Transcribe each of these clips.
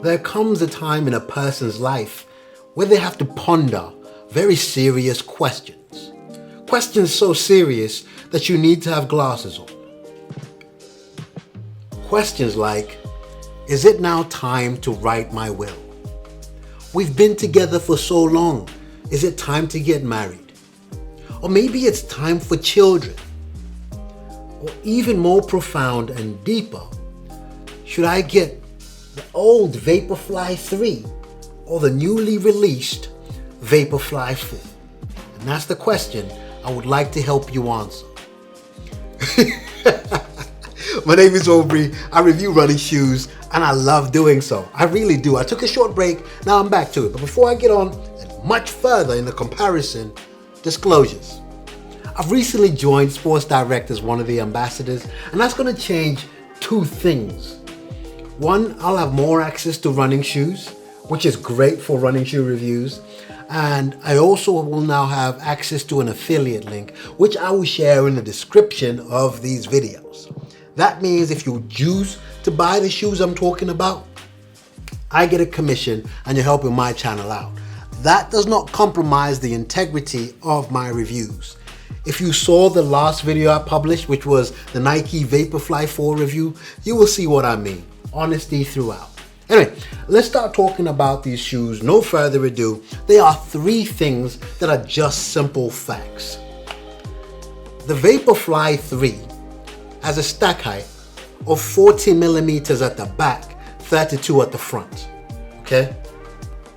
there comes a time in a person's life where they have to ponder very serious questions. Questions so serious that you need to have glasses on. Questions like, is it now time to write my will? We've been together for so long. Is it time to get married? Or maybe it's time for children. Or even more profound and deeper, should I get the old Vaporfly 3 or the newly released Vaporfly 4? And that's the question I would like to help you answer. My name is Aubrey. I review running shoes and I love doing so. I really do. I took a short break. Now I'm back to it. But before I get on much further in the comparison, disclosures. I've recently joined Sports Direct as one of the ambassadors, and that's going to change two things. One, I'll have more access to running shoes, which is great for running shoe reviews. And I also will now have access to an affiliate link, which I will share in the description of these videos. That means if you choose to buy the shoes I'm talking about, I get a commission and you're helping my channel out. That does not compromise the integrity of my reviews. If you saw the last video I published, which was the Nike Vaporfly 4 review, you will see what I mean. Honesty throughout. Anyway, let's start talking about these shoes. No further ado, there are three things that are just simple facts. The Vaporfly 3 has a stack height of 40 millimeters at the back, 32 at the front. Okay?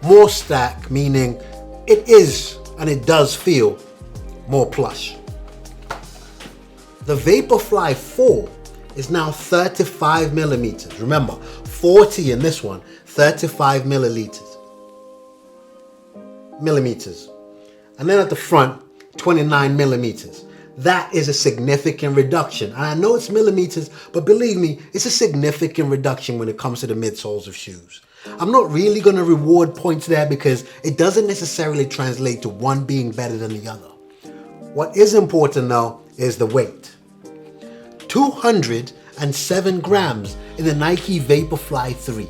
More stack, meaning it is and it does feel more plush. The Vaporfly 4 is now 35 millimeters. Remember, 40 in this one, 35 millimeters. And then at the front, 29 millimeters. That is a significant reduction. And I know it's millimeters, but believe me, it's a significant reduction when it comes to the midsoles of shoes. I'm not really going to reward points there because it doesn't necessarily translate to one being better than the other. What is important though is the weight. 207 grams in the Nike Vaporfly 3.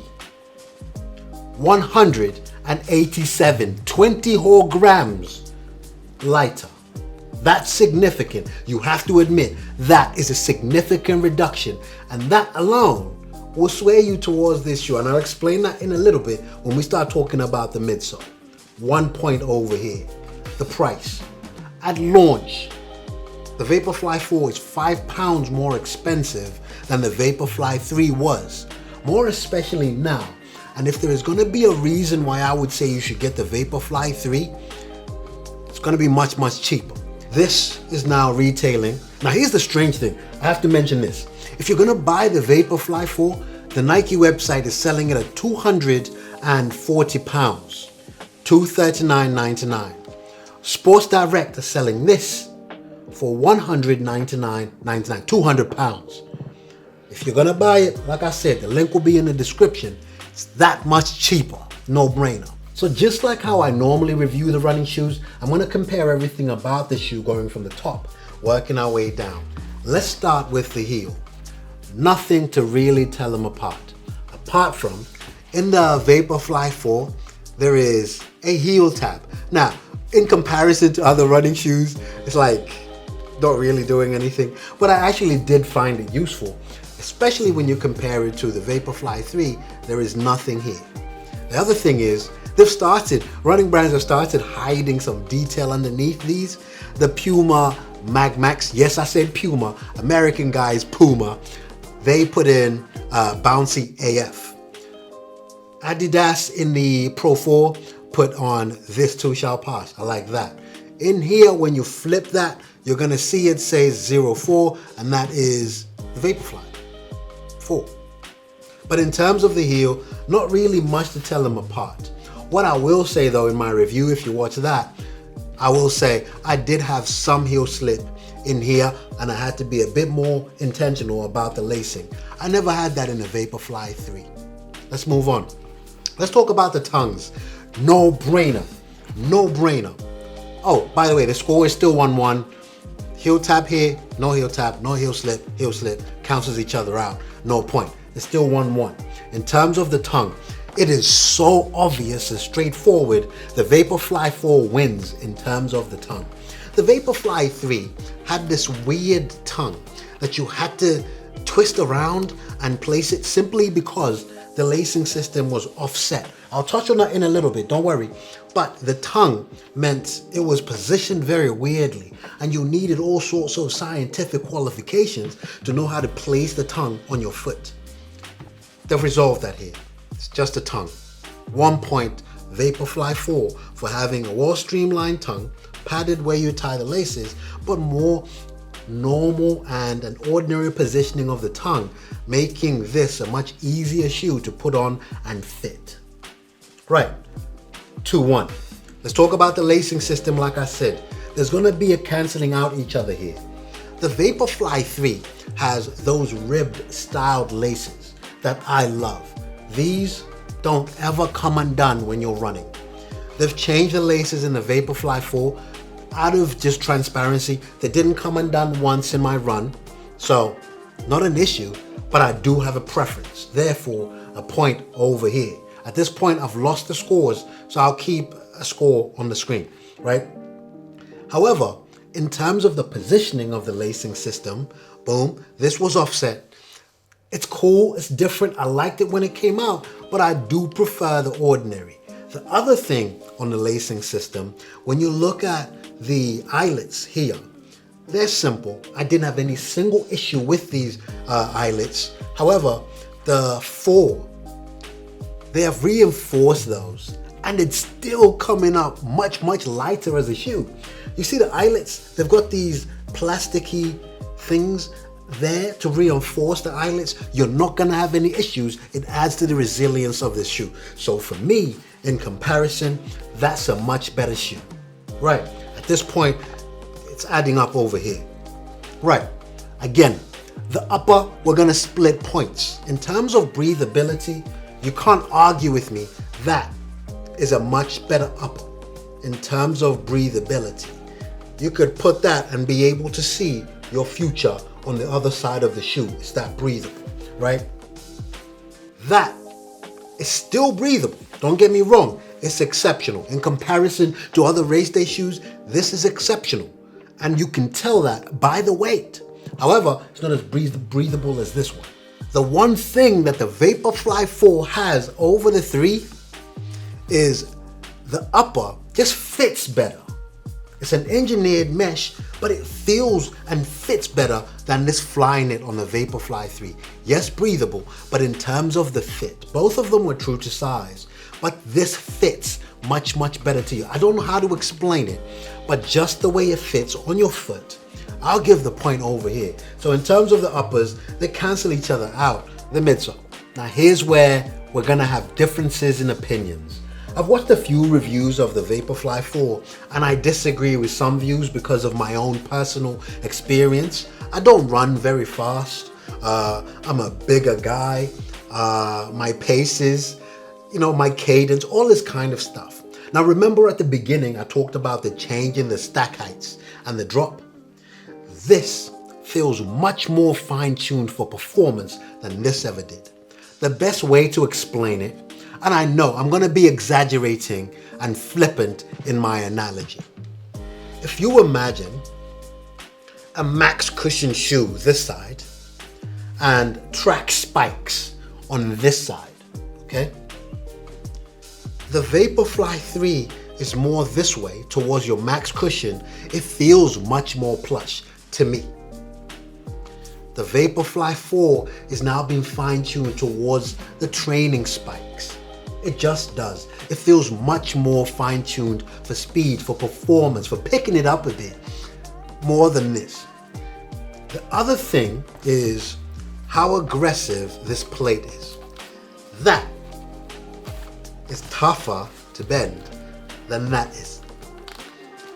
187, 20 whole grams lighter. That's significant. You have to admit that is a significant reduction, and that alone will sway you towards this shoe, and I'll explain that in a little bit when we start talking about the midsole. 1 point over here, the price. At launch, the Vaporfly 4 is £5 more expensive than the Vaporfly 3 was, more especially now. And if there is going to be a reason why I would say you should get the Vaporfly 3, it's going to be much, much cheaper. This is now retailing. Now here's the strange thing. I have to mention this. If you're going to buy the Vaporfly 4, the Nike website is selling it at £240, $239.99. Sports Direct are selling this for $199.99, £200. If you're gonna buy it, like I said, the link will be in the description. It's that much cheaper, no brainer. So just like how I normally review the running shoes, I'm gonna compare everything about the shoe going from the top, working our way down. Let's start with the heel. Nothing to really tell them apart. Apart from, in the Vaporfly 4, there is a heel tab. Now, in comparison to other running shoes, it's like not really doing anything, but I actually did find it useful, especially when you compare it to the Vaporfly 3. There is nothing here. The other thing is, running brands have started hiding some detail underneath these. The Puma Mag Max, yes I said Puma, American guys Puma, they put in bouncy AF. Adidas in the Pro 4 put on this too shall pass. I like that. In here, when you flip that, you're gonna see it says 04, and that is the Vaporfly 4. But in terms of the heel, not really much to tell them apart. What I will say though in my review, if you watch that, I will say I did have some heel slip in here, and I had to be a bit more intentional about the lacing. I never had that in the Vaporfly 3. Let's move on. Let's talk about the tongues. No brainer. No brainer. Oh, by the way, the score is still 1-1. Heel tap here, no heel tap, no heel slip, cancels each other out. No point. It's still 1-1. In terms of the tongue, It is so obvious and straightforward. The Vaporfly 4 wins in terms of the tongue. The Vaporfly 3 had this weird tongue that you had to twist around and place it simply because the lacing system was offset. I'll touch on that in a little bit, don't worry. But the tongue meant it was positioned very weirdly, and you needed all sorts of scientific qualifications to know how to place the tongue on your foot. They've resolved that here. It's just a tongue. 1 point, Vaporfly 4 for having a well streamlined tongue, padded where you tie the laces, but more normal and an ordinary positioning of the tongue, making this a much easier shoe to put on and fit. Right, 2-1. Let's talk about the lacing system. Like I said, there's gonna be a canceling out each other here. The Vaporfly 3 has those ribbed styled laces that I love. These don't ever come undone when you're running. They've changed the laces in the Vaporfly 4 out of just transparency. They didn't come undone once in my run, so not an issue, but I do have a preference. Therefore, a point over here. At this point, I've lost the scores, so I'll keep a score on the screen, right? However, in terms of the positioning of the lacing system, boom, this was offset. It's cool, it's different. I liked it when it came out, but I do prefer the ordinary. The other thing on the lacing system, when you look at the eyelets here, they're simple. I didn't have any single issue with these eyelets. However, the 4, they have reinforced those, and it's still coming up much, much lighter as a shoe. You see the eyelets, they've got these plasticky things there to reinforce the eyelets. You're not gonna have any issues. It adds to the resilience of this shoe. So for me, in comparison, that's a much better shoe. Right, at this point, it's adding up over here. Right, again, the upper, we're gonna split points. In terms of breathability, you can't argue with me. That is a much better upper in terms of breathability. You could put that and be able to see your future on the other side of the shoe. It's that breathable, right? That is still breathable. Don't get me wrong, it's exceptional. In comparison to other race day shoes, this is exceptional. And you can tell that by the weight. However, it's not as breathable as this one. The one thing that the Vaporfly 4 has over the 3 is the upper just fits better. It's an engineered mesh, but it feels and fits better than this Fly Knit on the Vaporfly 3. Yes, breathable, but in terms of the fit, both of them were true to size, but this fits much, much better to you. I don't know how to explain it, but just the way it fits on your foot, I'll give the point over here. So in terms of the uppers, they cancel each other out. The midsole. Now here's where we're gonna have differences in opinions. I've watched a few reviews of the Vaporfly 4 and I disagree with some views because of my own personal experience. I don't run very fast. I'm a bigger guy. My paces, my cadence, all this kind of stuff. Now remember at the beginning I talked about the change in the stack heights and the drop. This feels much more fine-tuned for performance than this ever did. The best way to explain it, and I know I'm gonna be exaggerating and flippant in my analogy. If you imagine a max cushion shoe this side and track spikes on this side, okay? The Vaporfly 3 is more this way towards your max cushion. It feels much more plush to me. The Vaporfly 4 is now being fine-tuned towards the training spikes. It just does. It feels much more fine-tuned for speed, for performance, for picking it up a bit more than this. The other thing is how aggressive this plate is. That is tougher to bend than that is.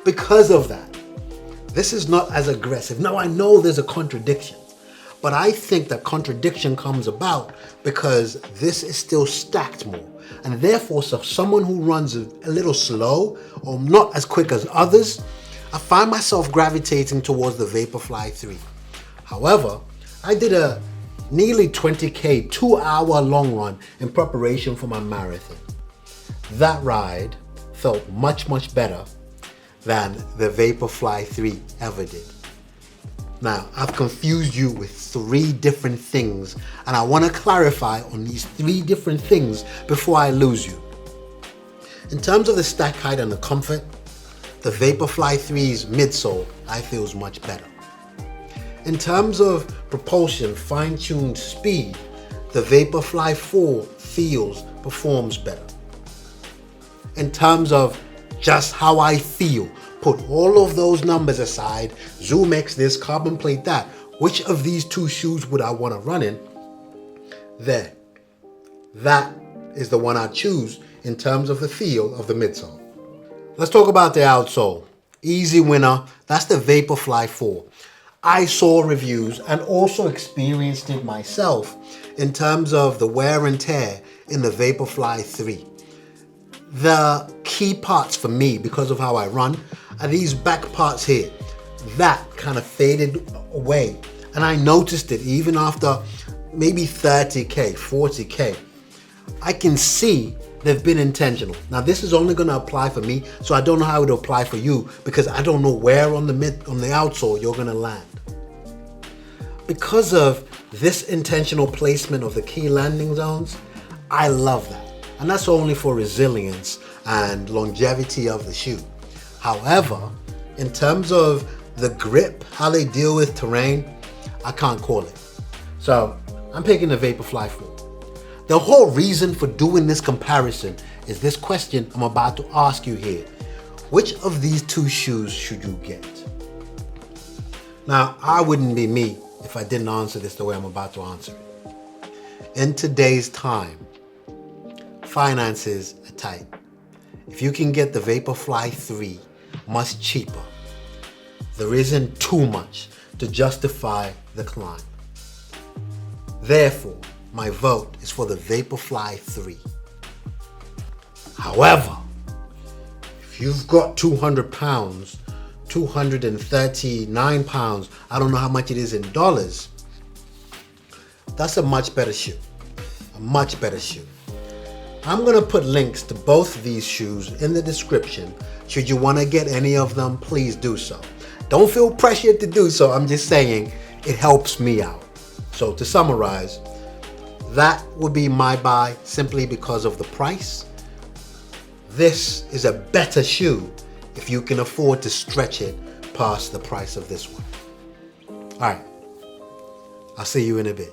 Because of that, this is not as aggressive. Now I know there's a contradiction, but I think that contradiction comes about because this is still stacked more. And therefore, so someone who runs a little slow or not as quick as others, I find myself gravitating towards the Vaporfly 3. However, I did a nearly 20K 2-hour long run in preparation for my marathon. That ride felt much, much better than the Vaporfly 3 ever did. Now, I've confused you with 3 different things, and I want to clarify on these 3 different things before I lose you. In terms of the stack height and the comfort, the Vaporfly 3's midsole I feel is much better. In terms of propulsion, fine-tuned speed, the Vaporfly 4 performs better. In terms of just how I feel, put all of those numbers aside, Zoom X this, carbon plate that, which of these 2 shoes would I want to run in? There. That is the one I choose in terms of the feel of the midsole. Let's talk about the outsole. Easy winner, that's the Vaporfly 4. I saw reviews and also experienced it myself in terms of the wear and tear in the Vaporfly 3. The key parts for me, because of how I run, are these back parts here. That kind of faded away. And I noticed it even after maybe 30K, 40K. I can see they've been intentional. Now this is only gonna apply for me, so I don't know how it will apply for you because I don't know where on the outsole you're gonna land. Because of this intentional placement of the key landing zones, I love that. And that's only for resilience and longevity of the shoe. However, in terms of the grip, how they deal with terrain, I can't call it. So I'm picking the Vaporfly 4. The whole reason for doing this comparison is this question I'm about to ask you here. Which of these 2 shoes should you get? Now, I wouldn't be me if I didn't answer this the way I'm about to answer it. In today's time, finances are tight. If you can get the Vaporfly 3 much cheaper, there isn't too much to justify the climb. Therefore, my vote is for the Vaporfly 3. However, if you've got 200 pounds, 239 pounds, I don't know how much it is in dollars, that's a much better shoe. A much better shoe. I'm gonna put links to both of these shoes in the description. Should you wanna get any of them, please do so. Don't feel pressured to do so, I'm just saying it helps me out. So to summarize, that would be my buy simply because of the price. This is a better shoe if you can afford to stretch it past the price of this one. All right, I'll see you in a bit.